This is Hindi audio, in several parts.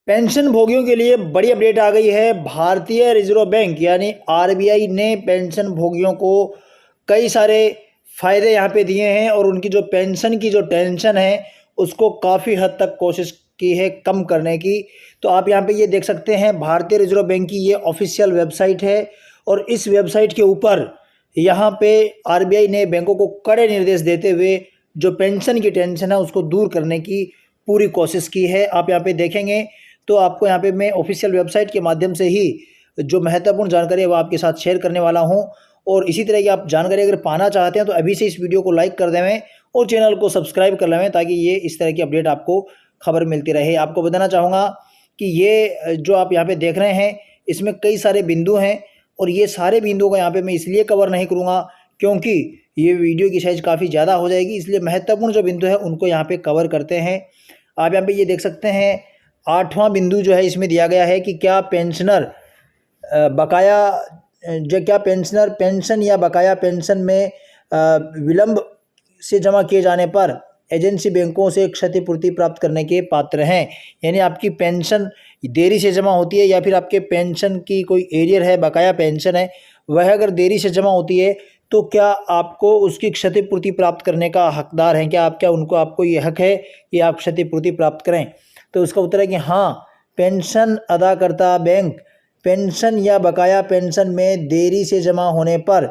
पेंशन भोगियों के लिए बड़ी अपडेट आ गई है। भारतीय रिजर्व बैंक यानी आरबीआई ने पेंशन भोगियों को कई सारे फायदे यहाँ पे दिए हैं और उनकी जो पेंशन की जो टेंशन है उसको काफ़ी हद तक कोशिश की है कम करने की। तो आप यहाँ पे ये देख सकते हैं, भारतीय रिजर्व बैंक की ये ऑफिशियल वेबसाइट है और इस वेबसाइट के ऊपर यहाँ पे आरबीआई ने बैंकों को कड़े निर्देश देते हुए जो पेंशन की टेंशन है उसको दूर करने की पूरी कोशिश की है। आप यहाँ पे देखेंगे तो आपको यहाँ पे मैं ऑफिशियल वेबसाइट के माध्यम से ही जो महत्वपूर्ण जानकारी है वो आपके साथ शेयर करने वाला हूँ। और इसी तरह की आप जानकारी अगर पाना चाहते हैं तो अभी से इस वीडियो को लाइक कर देवें और चैनल को सब्सक्राइब कर लेवें ताकि ये इस तरह की अपडेट आपको खबर मिलती रहे। आपको बताना चाहूँगा कि ये जो आप यहाँ पे देख रहे हैं इसमें कई सारे बिंदु हैं और ये सारे बिंदुओं को यहाँ पे मैं इसलिए कवर नहीं करूँगा क्योंकि ये वीडियो की साइज़ काफ़ी ज़्यादा हो जाएगी, इसलिए महत्वपूर्ण जो बिंदु है उनको यहाँ पे कवर करते हैं। आप यहाँ पे ये देख सकते हैं 8वां बिंदु जो है इसमें दिया गया है कि क्या पेंशनर बकाया क्या पेंशनर पेंशन या बकाया पेंशन में विलंब से जमा किए जाने पर एजेंसी बैंकों से क्षतिपूर्ति प्राप्त करने के पात्र हैं। यानी आपकी पेंशन देरी से जमा होती है या फिर आपके पेंशन की कोई एरियर है, बकाया पेंशन है, वह अगर देरी से जमा होती है तो क्या आपको उसकी क्षतिपूर्ति प्राप्त करने का हकदार हैं? क्या आपको ये हक है कि आप क्षतिपूर्ति प्राप्त करें? तो उसका उत्तर है कि हाँ, पेंशन अदाकर्ता बैंक पेंशन या बकाया पेंशन में देरी से जमा होने पर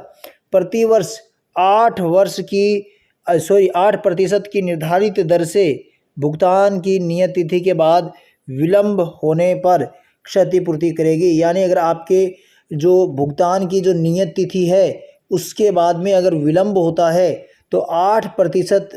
प्रतिवर्ष 8% की निर्धारित दर से भुगतान की नियत तिथि के बाद विलंब होने पर क्षतिपूर्ति करेगी। यानी अगर आपके जो भुगतान की जो नियत तिथि है उसके बाद में अगर विलंब होता है तो 8%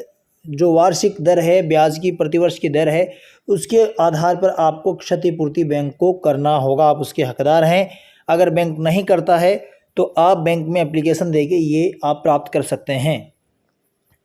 जो वार्षिक दर है, ब्याज की प्रतिवर्ष की दर है, उसके आधार पर आपको क्षतिपूर्ति बैंक को करना होगा। आप उसके हकदार हैं। अगर बैंक नहीं करता है तो आप बैंक में एप्लीकेशन देके ये आप प्राप्त कर सकते हैं।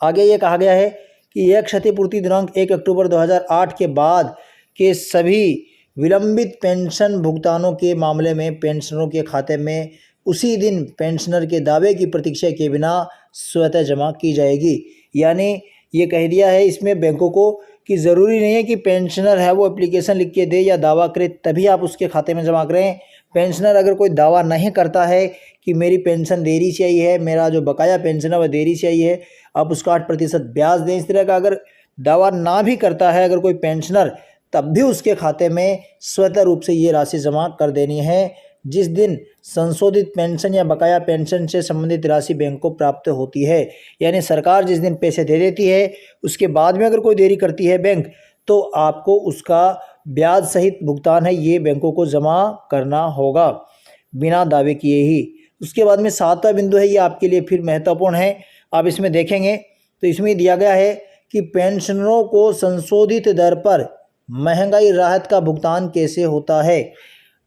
आगे ये कहा गया है कि यह क्षतिपूर्ति दिनांक 1 अक्टूबर 2008 के बाद के सभी विलंबित पेंशन भुगतानों के मामले में पेंशनरों के खाते में उसी दिन पेंशनर के दावे की प्रतीक्षा के बिना स्वतः जमा की जाएगी। यानी ये कह दिया है इसमें बैंकों को कि ज़रूरी नहीं है कि पेंशनर है वो एप्लीकेशन लिख के दे या दावा करे तभी आप उसके खाते में जमा करें। पेंशनर अगर कोई दावा नहीं करता है कि मेरी पेंशन देरी से आई है, मेरा जो बकाया पेंशन है वह देरी से आई है, आप उसका 8% ब्याज दें, इस तरह का अगर दावा ना भी करता है अगर कोई पेंशनर, तब भी उसके खाते में स्वतः रूप से ये राशि जमा कर देनी है जिस दिन संशोधित पेंशन या बकाया पेंशन से संबंधित राशि बैंक को प्राप्त होती है। यानी सरकार जिस दिन पैसे दे देती है उसके बाद में अगर कोई देरी करती है बैंक तो आपको उसका ब्याज सहित भुगतान है ये बैंकों को जमा करना होगा बिना दावे किए ही। उसके बाद में 7वां बिंदु है, ये आपके लिए फिर महत्वपूर्ण है। आप इसमें देखेंगे तो इसमें दिया गया है कि पेंशनरों को संशोधित दर पर महंगाई राहत का भुगतान कैसे होता है।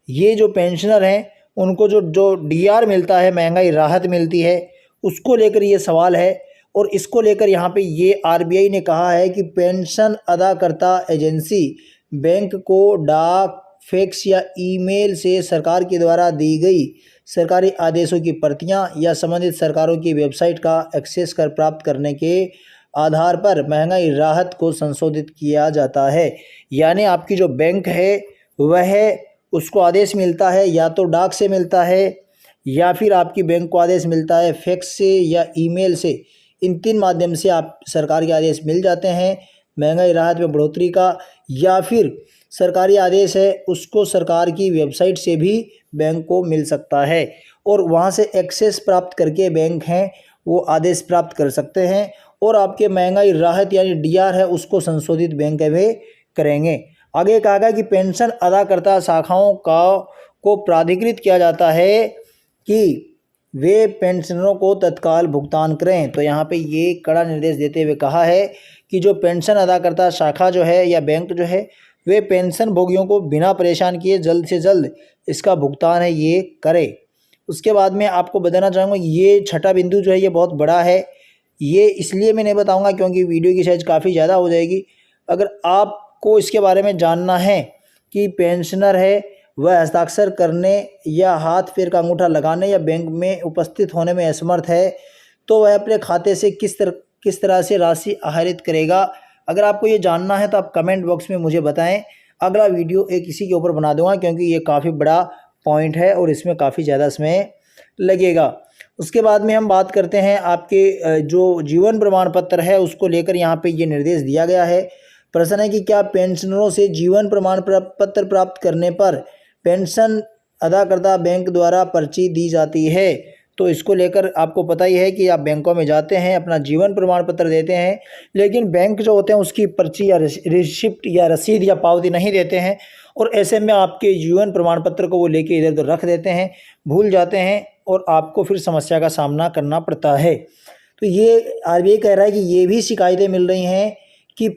ये जो पेंशनर हैं उनको जो डीआर मिलता है, महंगाई राहत मिलती है, उसको लेकर ये सवाल है। और इसको लेकर यहाँ पे ये आरबीआई ने कहा है कि पेंशन अदाकर्ता एजेंसी बैंक को डाक, फैक्स या ईमेल से सरकार के द्वारा दी गई सरकारी आदेशों की प्रतियां या संबंधित सरकारों की वेबसाइट का एक्सेस कर प्राप्त करने के आधार पर महंगाई राहत को संशोधित किया जाता है। यानी आपकी जो बैंक है वह उसको आदेश मिलता है, या तो डाक से मिलता है या फिर आपकी बैंक को आदेश मिलता है फैक्स से या ईमेल से। इन 3 माध्यम से आप सरकार के आदेश मिल जाते हैं महंगाई राहत में बढ़ोतरी का, या फिर सरकारी आदेश है उसको सरकार की वेबसाइट से भी बैंक को मिल सकता है और वहाँ से एक्सेस प्राप्त करके बैंक हैं वो आदेश प्राप्त कर सकते हैं और आपके महंगाई राहत यानी डीआर है उसको संशोधित बैंक वे करेंगे। आगे कहा गया कि पेंशन अदाकर्ता शाखाओं को प्राधिकृत किया जाता है कि वे पेंशनरों को तत्काल भुगतान करें। तो यहाँ पे ये कड़ा निर्देश देते हुए कहा है कि जो पेंशन अदाकर्ता शाखा जो है या बैंक जो है वे पेंशन भोगियों को बिना परेशान किए जल्द से जल्द इसका भुगतान है ये करे। उसके बाद में आपको बताना चाहूँगा ये 6वां बिंदु जो है ये बहुत बड़ा है। ये इसलिए मैं नहीं बताऊँगा क्योंकि वीडियो की साइज़ काफ़ी ज़्यादा हो जाएगी। अगर आपको इसके बारे में जानना है कि पेंशनर है वह हस्ताक्षर करने या हाथ पैर का अंगूठा लगाने या बैंक में उपस्थित होने में असमर्थ है तो वह अपने खाते से किस तरह से राशि आहरित करेगा। अगर आपको ये जानना है तो आप कमेंट बॉक्स में मुझे बताएं। अगला वीडियो एक इसी के ऊपर बना दूंगा, क्योंकि ये काफ़ी बड़ा पॉइंट है और इसमें काफ़ी ज़्यादा समय लगेगा। उसके बाद में हम बात करते हैं आपके जो जीवन प्रमाण पत्र है उसको लेकर यहाँ पे ये निर्देश दिया गया है। प्रश्न है कि क्या पेंशनरों से जीवन प्रमाण पत्र प्राप्त करने पर पेंशन अदाकर्ता बैंक द्वारा पर्ची दी जाती है? तो इसको लेकर आपको पता ही है कि आप बैंकों में जाते हैं, अपना जीवन प्रमाण पत्र देते हैं, लेकिन बैंक जो होते हैं उसकी पर्ची या रिसिप्ट या रसीद या पावती नहीं देते हैं, और ऐसे में आपके जीवन प्रमाण पत्र को वो लेके इधर उधर रख देते हैं, भूल जाते हैं और आपको फिर समस्या का सामना करना पड़ता है। तो ये आरबीआई कह रहा है कि ये भी शिकायतें मिल रही हैं कि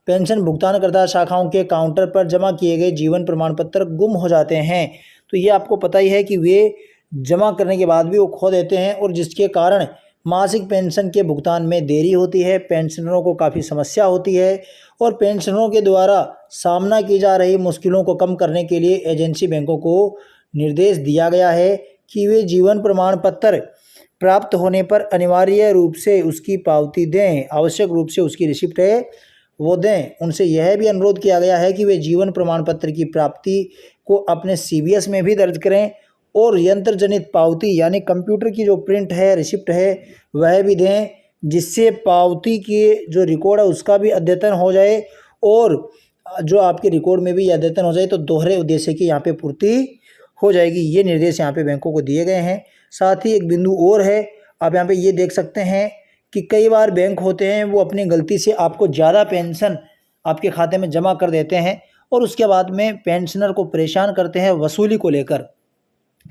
पेंशन भुगतानकर्ता शाखाओं के काउंटर पर जमा किए गए जीवन प्रमाण पत्र गुम हो जाते हैं। तो ये आपको पता ही है कि वे जमा करने के बाद भी वो खो देते हैं, और जिसके कारण मासिक पेंशन के भुगतान में देरी होती है, पेंशनरों को काफ़ी समस्या होती है, और पेंशनरों के द्वारा सामना की जा रही मुश्किलों को कम करने के लिए एजेंसी बैंकों को निर्देश दिया गया है कि वे जीवन प्रमाण पत्र प्राप्त होने पर अनिवार्य रूप से उसकी पावती दें, आवश्यक रूप से उसकी रिसिप्ट है वो दें। उनसे यह भी अनुरोध किया गया है कि वे जीवन प्रमाण पत्र की प्राप्ति को अपने CVS में भी दर्ज करें, और यंत्र जनित पावती यानी कंप्यूटर की जो प्रिंट है, रिसिप्ट है, वह भी दें, जिससे पावती के जो रिकॉर्ड है उसका भी अद्यतन हो जाए और जो आपके रिकॉर्ड में भी अद्यतन हो जाए, तो दोहरे उद्देश्य की यहाँ पे पूर्ति हो जाएगी। ये निर्देश यहाँ पे बैंकों को दिए गए हैं। साथ ही एक बिंदु और है, आप यहाँ पे ये देख सकते हैं कि कई बार बैंक होते हैं वो अपनी गलती से आपको ज़्यादा पेंशन आपके खाते में जमा कर देते हैं, और उसके बाद में पेंशनर को परेशान करते हैं वसूली को लेकर।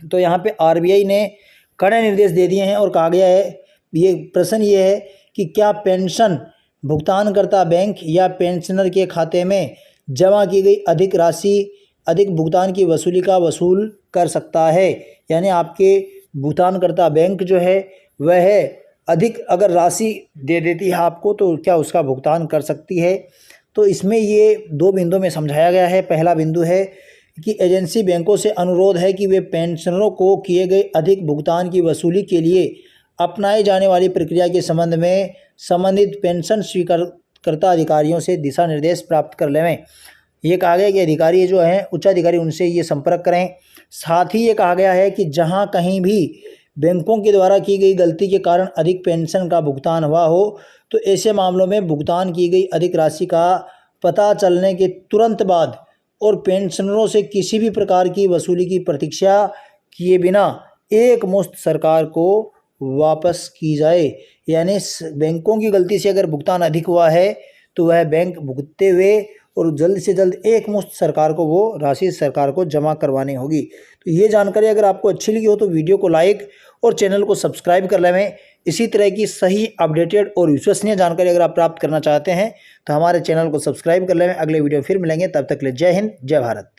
तो यहाँ पे आरबीआई ने कड़े निर्देश दे दिए हैं और कहा गया है, ये प्रश्न ये है कि क्या पेंशन भुगतानकर्ता बैंक या पेंशनर के खाते में जमा की गई अधिक राशि अधिक भुगतान की वसूली का वसूल कर सकता है? यानी आपके भुगतानकर्ता बैंक जो है वह अधिक अगर राशि दे देती है आपको, तो क्या उसका भुगतान कर सकती है? तो इसमें ये 2 बिंदुओं में समझाया गया है। पहला बिंदु है कि एजेंसी बैंकों से अनुरोध है कि वे पेंशनरों को किए गए अधिक भुगतान की वसूली के लिए अपनाई जाने वाली प्रक्रिया के संबंध में संबंधित पेंशन स्वीकारकर्ता अधिकारियों से दिशा निर्देश प्राप्त कर लें। ये कहा गया कि अधिकारी जो हैं उच्चाधिकारी उनसे ये संपर्क करें। साथ ही ये कहा गया है कि जहां कहीं भी बैंकों के द्वारा की गई गलती के कारण अधिक पेंशन का भुगतान हुआ हो, तो ऐसे मामलों में भुगतान की गई अधिक राशि का पता चलने के तुरंत बाद और पेंशनरों से किसी भी प्रकार की वसूली की प्रतीक्षा किए बिना एक मुश्त सरकार को वापस की जाए। यानी बैंकों की गलती से अगर भुगतान अधिक हुआ है तो वह बैंक भुगतते हुए और जल्द से जल्द एक मुश्त सरकार को वो राशि सरकार को जमा करवानी होगी। तो ये जानकारी अगर आपको अच्छी लगी हो तो वीडियो को लाइक और चैनल को सब्सक्राइब कर लें। इसी तरह की सही अपडेटेड और विश्वसनीय जानकारी अगर आप प्राप्त करना चाहते हैं तो हमारे चैनल को सब्सक्राइब कर लें। अगले वीडियो फिर मिलेंगे, तब तक के लिए जय हिंद, जय भारत।